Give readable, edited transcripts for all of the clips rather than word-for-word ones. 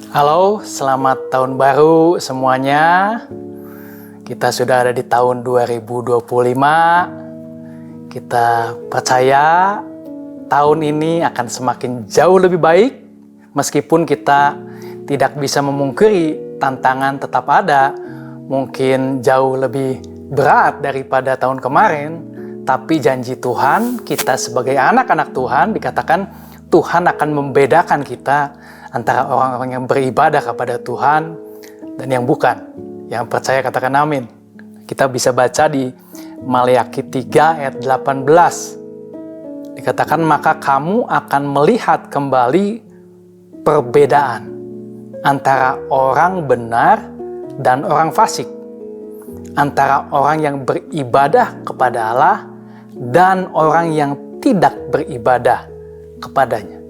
Halo, selamat tahun baru semuanya. Kita sudah ada di tahun 2025. Kita percaya tahun ini akan semakin jauh lebih baik. Meskipun kita tidak bisa memungkiri tantangan tetap ada, mungkin jauh lebih berat daripada tahun kemarin. Tapi janji Tuhan, kita sebagai anak-anak Tuhan dikatakan Tuhan akan membedakan kita antara orang-orang yang beribadah kepada Tuhan dan yang bukan. Yang percaya katakan amin. Kita bisa baca di Maleakhi 3 ayat 18. Dikatakan, maka kamu akan melihat kembali perbedaan antara orang benar dan orang fasik, antara orang yang beribadah kepada Allah dan orang yang tidak beribadah kepadanya.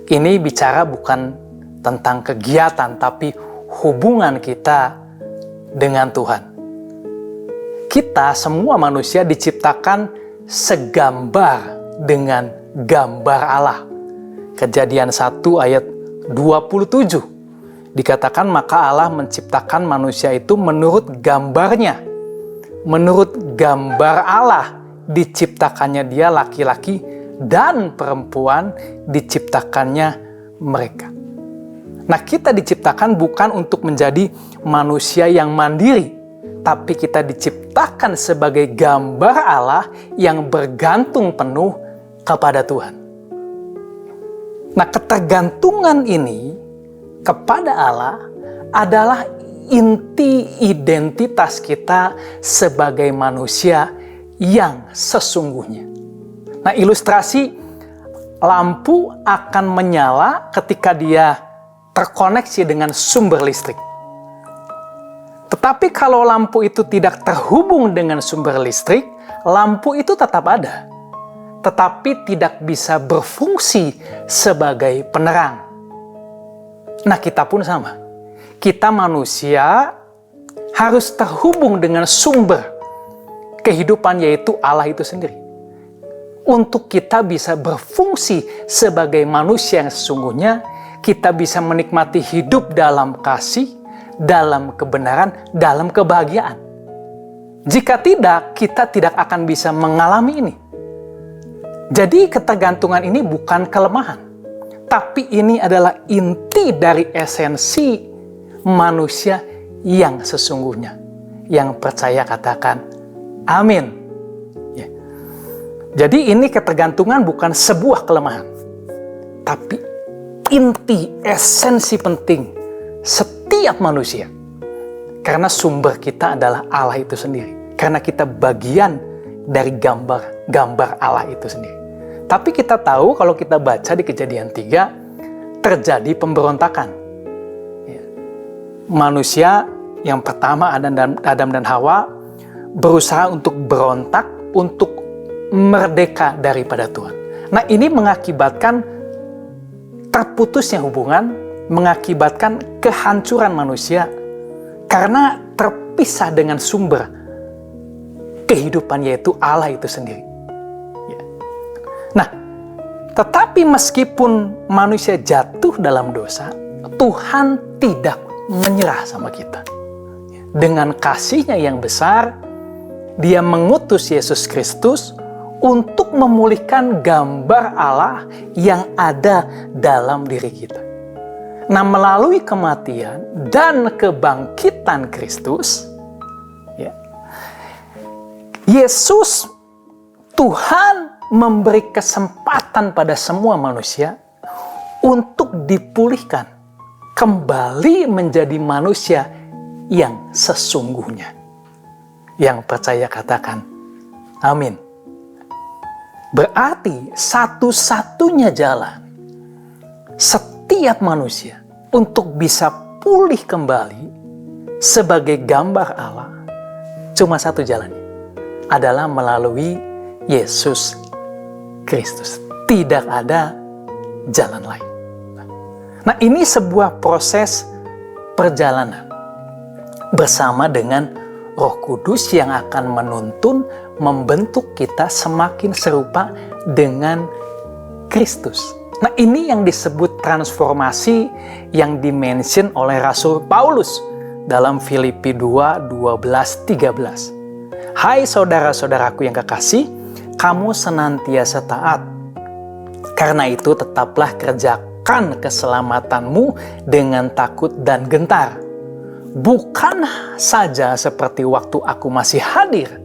Ini bicara bukan tentang kegiatan, tapi hubungan kita dengan Tuhan. Kita semua manusia diciptakan segambar dengan gambar Allah. Kejadian 1 ayat 27. Dikatakan maka Allah menciptakan manusia itu menurut gambarnya. Menurut gambar Allah diciptakannya dia, laki-laki dan perempuan diciptakannya mereka. Nah, kita diciptakan bukan untuk menjadi manusia yang mandiri, tapi kita diciptakan sebagai gambar Allah yang bergantung penuh kepada Tuhan. Nah, ketergantungan ini kepada Allah adalah inti identitas kita sebagai manusia yang sesungguhnya. Nah, ilustrasi lampu akan menyala ketika dia terkoneksi dengan sumber listrik. Tetapi kalau lampu itu tidak terhubung dengan sumber listrik, lampu itu tetap ada, tetapi tidak bisa berfungsi sebagai penerang. Nah, kita pun sama. Kita manusia harus terhubung dengan sumber kehidupan, yaitu Allah itu sendiri. Untuk kita bisa berfungsi sebagai manusia yang sesungguhnya, kita bisa menikmati hidup dalam kasih, dalam kebenaran, dalam kebahagiaan. Jika tidak, kita tidak akan bisa mengalami ini. Jadi ketergantungan ini bukan kelemahan, tapi ini adalah inti dari esensi manusia yang sesungguhnya. Yang percaya katakan amin. Jadi ini ketergantungan bukan sebuah kelemahan, tapi inti, esensi penting setiap manusia. Karena sumber kita adalah Allah itu sendiri. Karena kita bagian dari gambar Allah itu sendiri. Tapi kita tahu kalau kita baca di Kejadian 3, terjadi pemberontakan. Manusia yang pertama, Adam dan Hawa, berusaha untuk berontak, untuk merdeka daripada Tuhan. Nah, ini mengakibatkan terputusnya hubungan, mengakibatkan kehancuran manusia karena terpisah dengan sumber kehidupan, yaitu Allah itu sendiri. Nah, tetapi meskipun manusia jatuh dalam dosa, Tuhan tidak menyerah sama kita. Dengan kasih-Nya yang besar, Dia mengutus Yesus Kristus untuk memulihkan gambar Allah yang ada dalam diri kita. Nah, melalui kematian dan kebangkitan Kristus, Yesus, Tuhan memberi kesempatan pada semua manusia untuk dipulihkan, kembali menjadi manusia yang sesungguhnya. Yang percaya katakan amin. Berarti satu-satunya jalan setiap manusia untuk bisa pulih kembali sebagai gambar Allah, cuma satu jalannya, adalah melalui Yesus Kristus. Tidak ada jalan lain. Nah, ini sebuah proses perjalanan bersama dengan Roh Kudus yang akan menuntun, membentuk kita semakin serupa dengan Kristus. Nah, ini yang disebut transformasi yang dimention oleh Rasul Paulus dalam Filipi 2, 12, 13. Hai saudara-saudaraku yang kekasih, kamu senantiasa taat. Karena itu tetaplah kerjakan keselamatanmu dengan takut dan gentar. Bukan saja seperti waktu aku masih hadir,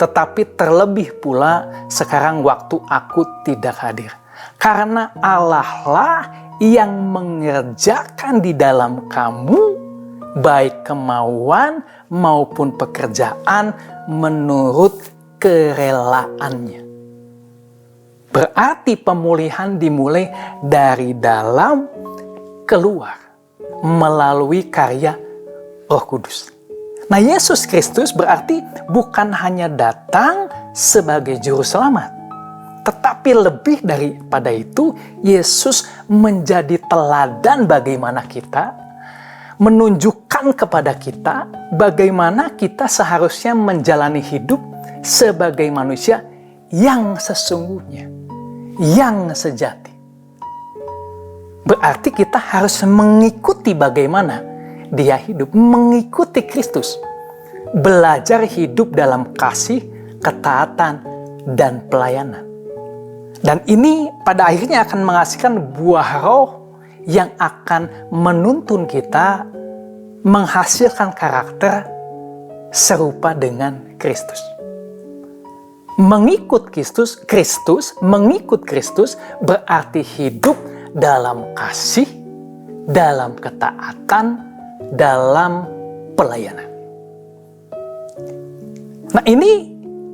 tetapi terlebih pula sekarang waktu aku tidak hadir. Karena Allah lah yang mengerjakan di dalam kamu baik kemauan maupun pekerjaan menurut kerelaannya. Berarti pemulihan dimulai dari dalam keluar melalui karya Roh Kudus. Nah, Yesus Kristus berarti bukan hanya datang sebagai juru selamat, tetapi lebih daripada itu, Yesus menjadi teladan bagaimana kita, menunjukkan kepada kita bagaimana kita seharusnya menjalani hidup sebagai manusia yang sesungguhnya, yang sejati. Berarti kita harus mengikuti bagaimana Dia hidup, mengikuti Kristus, belajar hidup dalam kasih, ketaatan, dan pelayanan. Dan ini pada akhirnya akan menghasilkan buah roh yang akan menuntun kita menghasilkan karakter serupa dengan Kristus. Mengikut mengikut Kristus berarti hidup dalam kasih, dalam ketaatan, dalam pelayanan. Nah,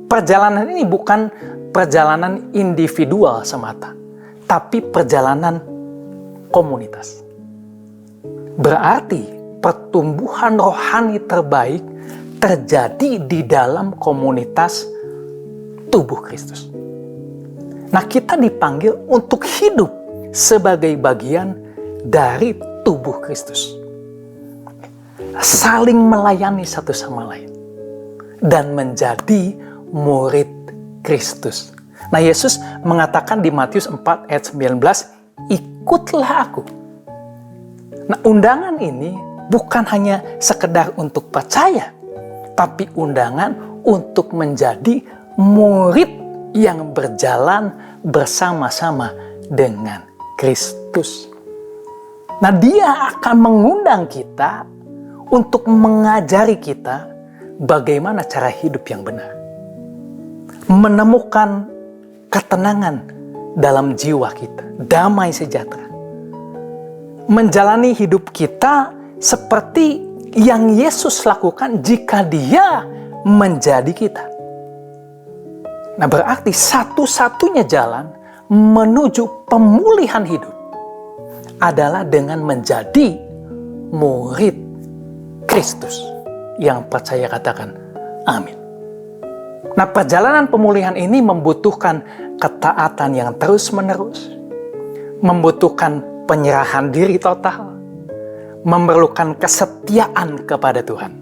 perjalanan ini bukan perjalanan individual semata, tapi perjalanan komunitas. Berarti pertumbuhan rohani terbaik terjadi di dalam komunitas tubuh Kristus. Nah, kita dipanggil untuk hidup sebagai bagian dari tubuh Kristus. Saling melayani satu sama lain dan menjadi murid Kristus. Nah, Yesus mengatakan di Matius 4 ayat 19, ikutlah aku. Nah, undangan ini bukan hanya sekedar untuk percaya, tapi undangan untuk menjadi murid yang berjalan bersama-sama dengan Kristus. Nah, Dia akan mengundang kita untuk mengajari kita bagaimana cara hidup yang benar. Menemukan ketenangan dalam jiwa kita, damai sejahtera. Menjalani hidup kita seperti yang Yesus lakukan jika Dia menjadi kita. Nah, berarti satu-satunya jalan menuju pemulihan hidup adalah dengan menjadi murid Kristus. Yang percaya katakan amin. Nah, perjalanan pemulihan ini membutuhkan ketaatan yang terus-menerus, membutuhkan penyerahan diri total, memerlukan kesetiaan kepada Tuhan.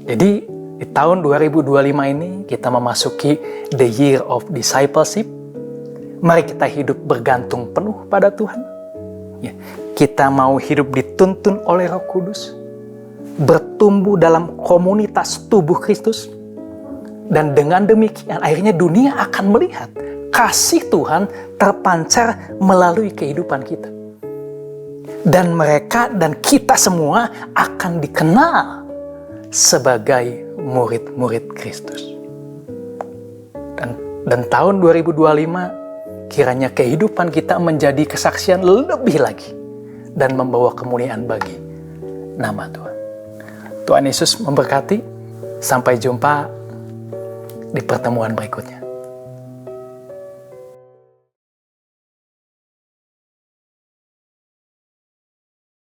Jadi, di tahun 2025 ini kita memasuki the year of discipleship. Mari kita hidup bergantung penuh pada Tuhan. Ya, kita mau hidup dituntun oleh Roh Kudus, bertumbuh dalam komunitas tubuh Kristus, dan dengan demikian akhirnya dunia akan melihat kasih Tuhan terpancar melalui kehidupan kita. Dan mereka dan kita semua akan dikenal sebagai murid-murid Kristus. Dan tahun 2025 kiranya kehidupan kita menjadi kesaksian lebih lagi dan membawa kemuliaan bagi nama Tuhan. Tuhan Yesus memberkati. Sampai jumpa di pertemuan berikutnya.